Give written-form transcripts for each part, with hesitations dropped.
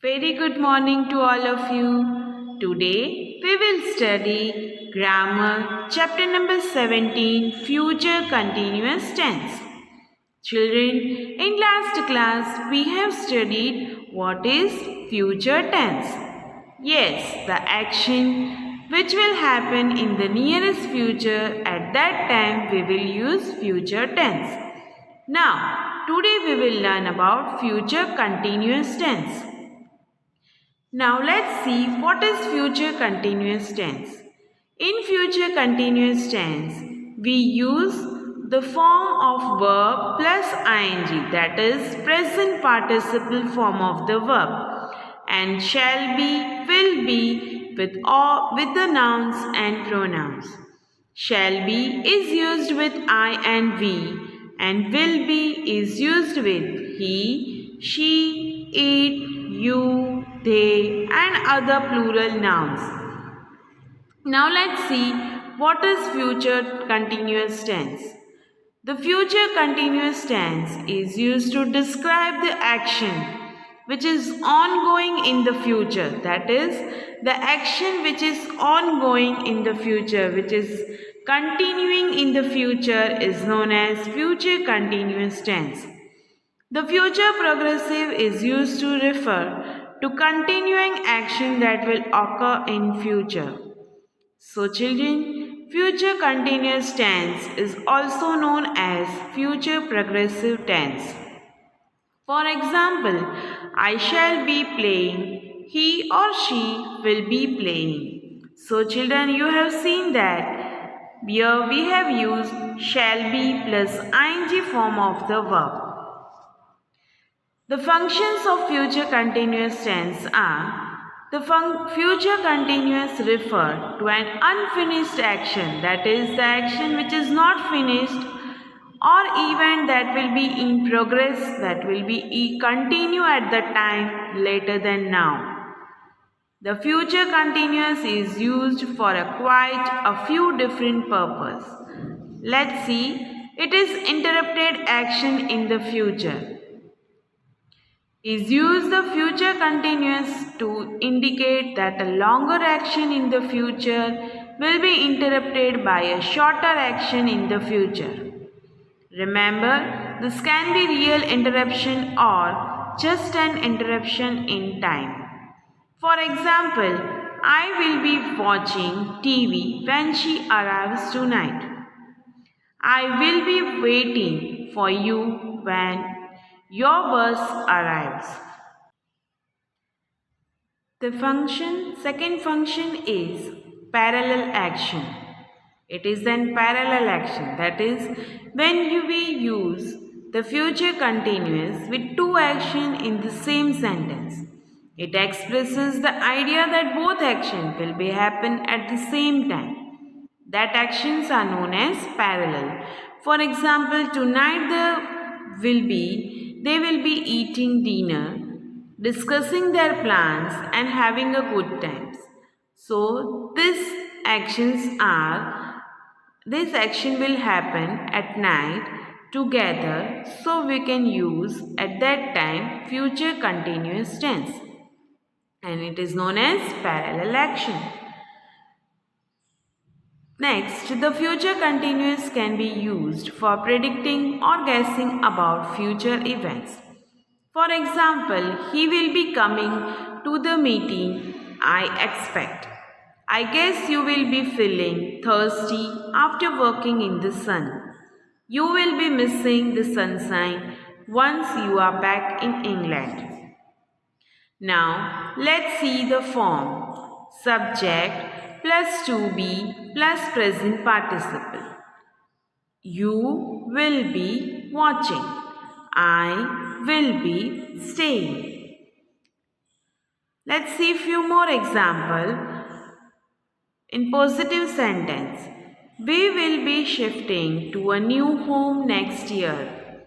Very good morning to all of you. Today we will study grammar chapter number 17, future continuous tense. Children, in last class we have studied what is future tense. Yes, the action which will happen in the nearest future, at that time we will use future tense. Now, today we will learn about future continuous tense. Now let's see what is future continuous tense. In future continuous tense, we use the form of verb plus ing, that is present participle form of the verb, and shall be, will be with the nouns and pronouns. Shall be is used with I and we, and will be is used with he, she, it, you, they, and other plural nouns. Now let's see what is future continuous tense. The future continuous tense is used to describe the action which is ongoing in the future. That is, the action which is ongoing in the future, which is continuing in the future, is known as future continuous tense. The future progressive is used to refer to continuing action that will occur in future. So children, future continuous tense is also known as future progressive tense. For example, I shall be playing, he or she will be playing. So children, you have seen that here we have used shall be plus ing form of the verb. The functions of future continuous tense are: the future continuous refer to an unfinished action, that is the action which is not finished, or event that will be in progress, that will be continue at the time later than now. The future continuous is used for quite a few different purposes. Let's see. It is interrupted action in the future. Is used the future continuous to indicate that a longer action in the future will be interrupted by a shorter action in the future. Remember, this can be real interruption or just an interruption in time. For example, I will be watching TV when she arrives tonight. I will be waiting for you when your bus arrives. The second function is parallel action. It is an parallel action, that is, when we use the future continuous with two actions in the same sentence. It expresses the idea that both actions will be happen at the same time. That actions are known as parallel. For example, tonight they will be eating dinner, discussing their plans and having a good time. So this action will happen at night together, so we can use at that time future continuous tense, and it is known as parallel action. Next, the future continuous can be used for predicting or guessing about future events. For example, he will be coming to the meeting, I expect. I guess you will be feeling thirsty after working in the sun. You will be missing the sunshine once you are back in England. Now, let's see the form. Subject plus to be plus present participle. You will be watching. I will be staying. Let's see a few more examples. In positive sentence, we will be shifting to a new home next year.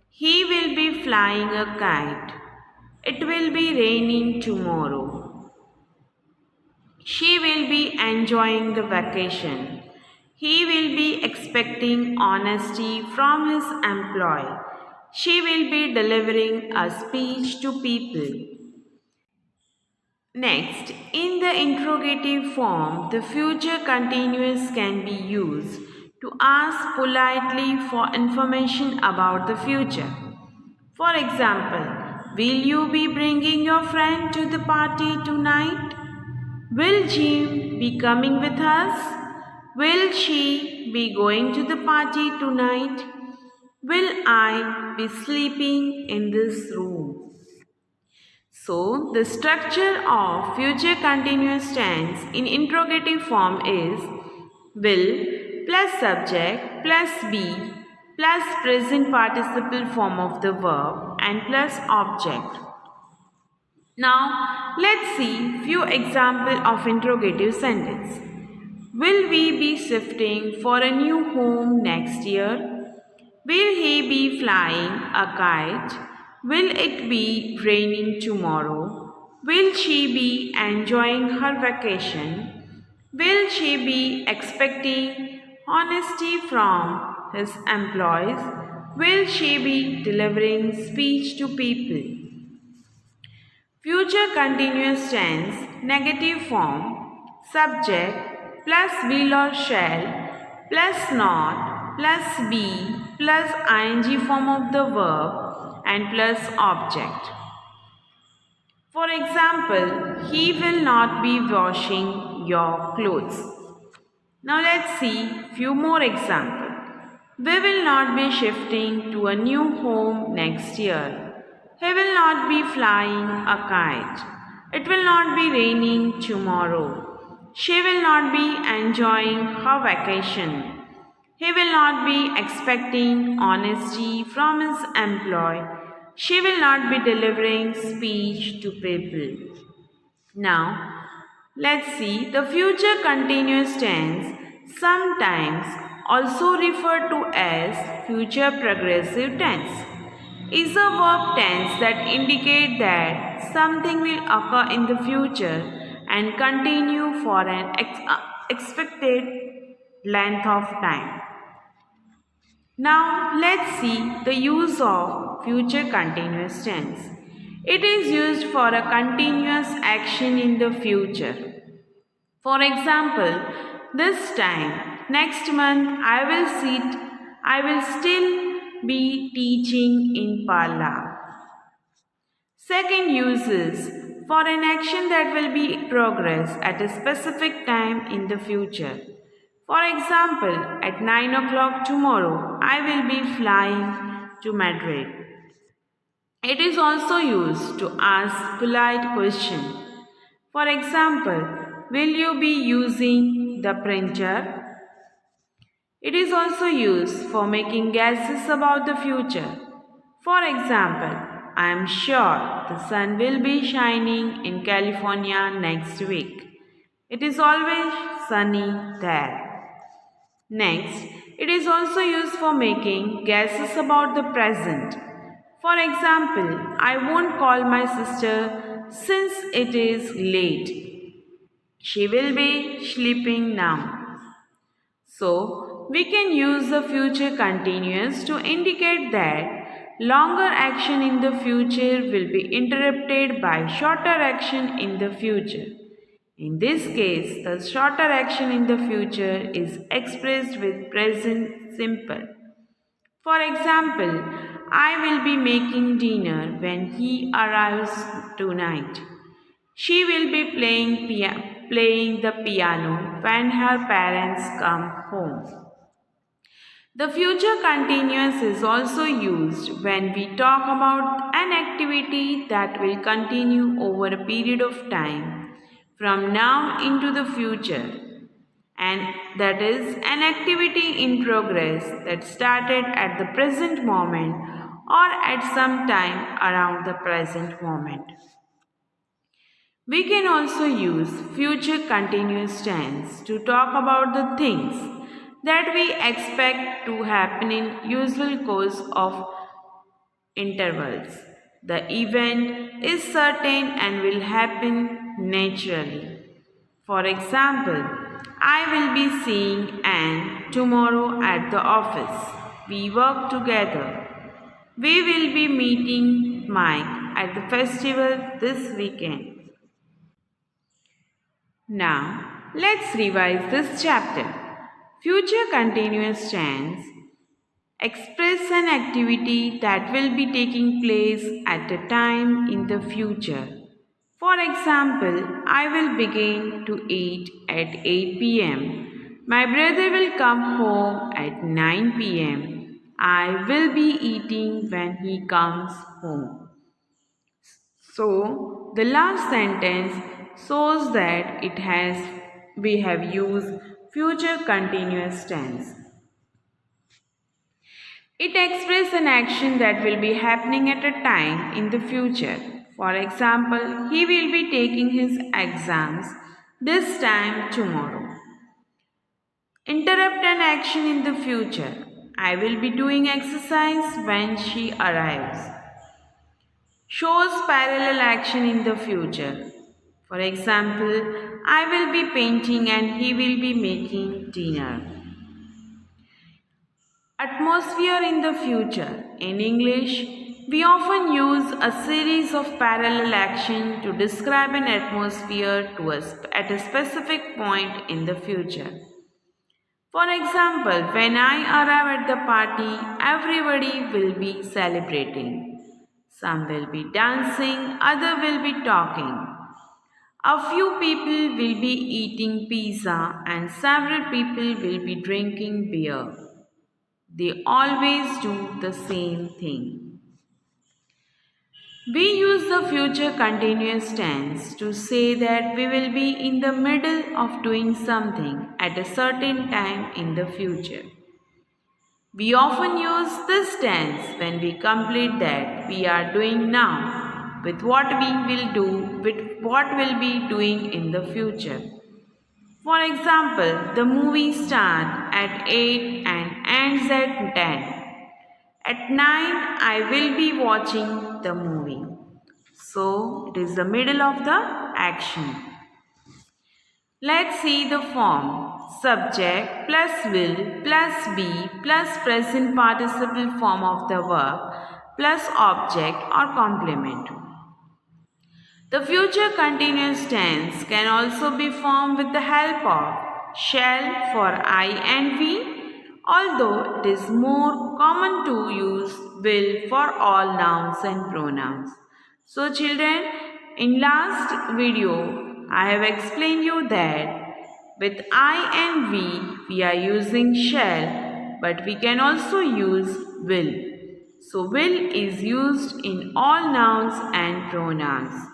He will be flying a kite. It will be raining tomorrow. She will be enjoying the vacation. He will be expecting honesty from his employee. She will be delivering a speech to people. Next, in the interrogative form, the future continuous can be used to ask politely for information about the future. For example, will you be bringing your friend to the party tonight? Will Jean be coming with us? Will she be going to the party tonight? Will I be sleeping in this room? So, the structure of future continuous tense in interrogative form is will plus subject plus be plus present participle form of the verb and plus object. Now, let's see few example of interrogative sentence. Will we be shifting for a new home next year? Will he be flying a kite? Will it be raining tomorrow? Will she be enjoying her vacation? Will she be expecting honesty from his employees? Will she be delivering speech to people? Future continuous tense, negative form, subject plus will or shall plus not plus be plus ing form of the verb and plus object. For example, he will not be washing your clothes. Now let's see few more examples. We will not be shifting to a new home next year. He will not be flying a kite. It will not be raining tomorrow. She will not be enjoying her vacation. He will not be expecting honesty from his employee. She will not be delivering speech to people. Now, let's see the future continuous tense, sometimes also referred to as future progressive tense, is a verb tense that indicates that something will occur in the future and continue for an expected length of time. Now, let's see the use of future continuous tense. It is used for a continuous action in the future. For example, this time, next month, I will still be teaching in Pala. Second use is for an action that will be progress at a specific time in the future. For example, at 9 o'clock tomorrow, I will be flying to Madrid. It is also used to ask polite question. For example, will you be using the printer? It is also used for making guesses about the future. For example, I am sure the sun will be shining in California next week. It is always sunny there. Next, it is also used for making guesses about the present. For example, I won't call my sister since it is late. She will be sleeping now. So, we can use the future continuous to indicate that longer action in the future will be interrupted by shorter action in the future. In this case, the shorter action in the future is expressed with present simple. For example, I will be making dinner when he arrives tonight. She will be playing the piano when her parents come home. The future continuous is also used when we talk about an activity that will continue over a period of time from now into the future, and that is an activity in progress that started at the present moment or at some time around the present moment. We can also use future continuous tense to talk about the things that we expect to happen in usual course of intervals. The event is certain and will happen naturally. For example, I will be seeing Anne tomorrow at the office. We work together. We will be meeting Mike at the festival this weekend. Now, let's revise this chapter. Future continuous tense express an activity that will be taking place at a time in the future. For example, I will begin to eat at 8 pm. My brother will come home at 9 pm. I will be eating when he comes home. So, the last sentence shows that we have used future continuous tense. It expresses an action that will be happening at a time in the future. For example, he will be taking his exams this time tomorrow. Interrupt an action in the future. I will be doing exercise when she arrives. Shows parallel action in the future. For example, I will be painting and he will be making dinner. Atmosphere in the future. In English, we often use a series of parallel action to describe an atmosphere at a specific point in the future. For example, when I arrive at the party, everybody will be celebrating. Some will be dancing, others will be talking. A few people will be eating pizza and several people will be drinking beer. They always do the same thing. We use the future continuous tense to say that we will be in the middle of doing something at a certain time in the future. We often use this tense when we complete that we are doing now with what we will do with what we'll be doing in the future. For example, the movie starts at 8 and ends at 10. At 9, I will be watching the movie. So, it is the middle of the action. Let's see the form. Subject plus will plus be plus present participle form of the verb plus object or complement. The future continuous tense can also be formed with the help of shall for I and we, although it is more common to use will for all nouns and pronouns. So children, in last video, I have explained you that with I and we are using shall, but we can also use will. So will is used in all nouns and pronouns.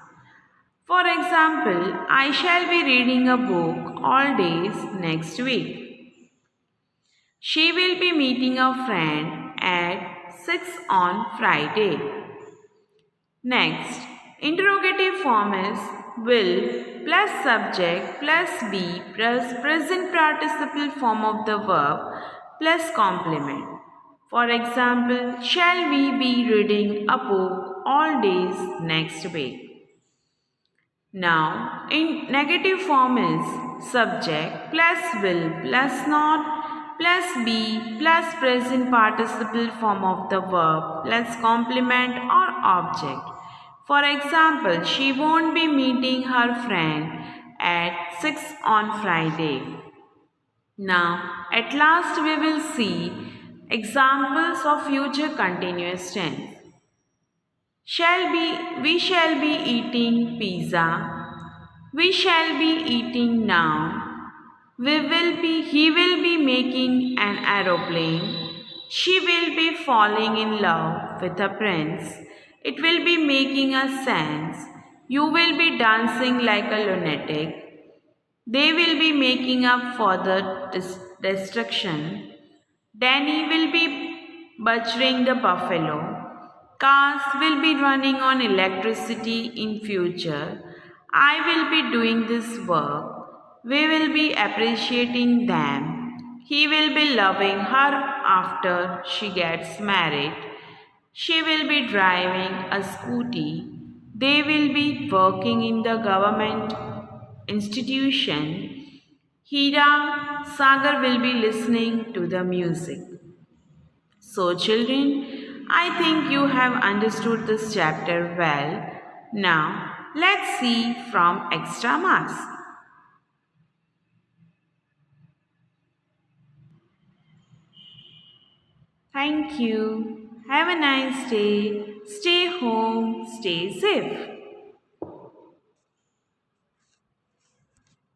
For example, I shall be reading a book all days next week. She will be meeting a friend at 6 on Friday. Next, interrogative form is will plus subject plus be plus present participle form of the verb plus complement. For example, shall we be reading a book all days next week? Now, in negative form is subject plus will plus not plus be plus present participle form of the verb plus complement or object. For example, she won't be meeting her friend at 6 on Friday. Now, at last we will see examples of future continuous tense. We shall be eating pizza. We shall be eating now. He will be making an aeroplane. She will be falling in love with a prince. It will be making a sense. You will be dancing like a lunatic. They will be making up for the destruction. Danny will be butchering the buffalo. Cars will be running on electricity in future. I will be doing this work. We will be appreciating them. He will be loving her after she gets married. She will be driving a scooty. They will be working in the government institution. Hira Sagar will be listening to the music. So, children, I think you have understood this chapter well. Now, let's see from extra marks. Thank you. Have a nice day. Stay home. Stay safe.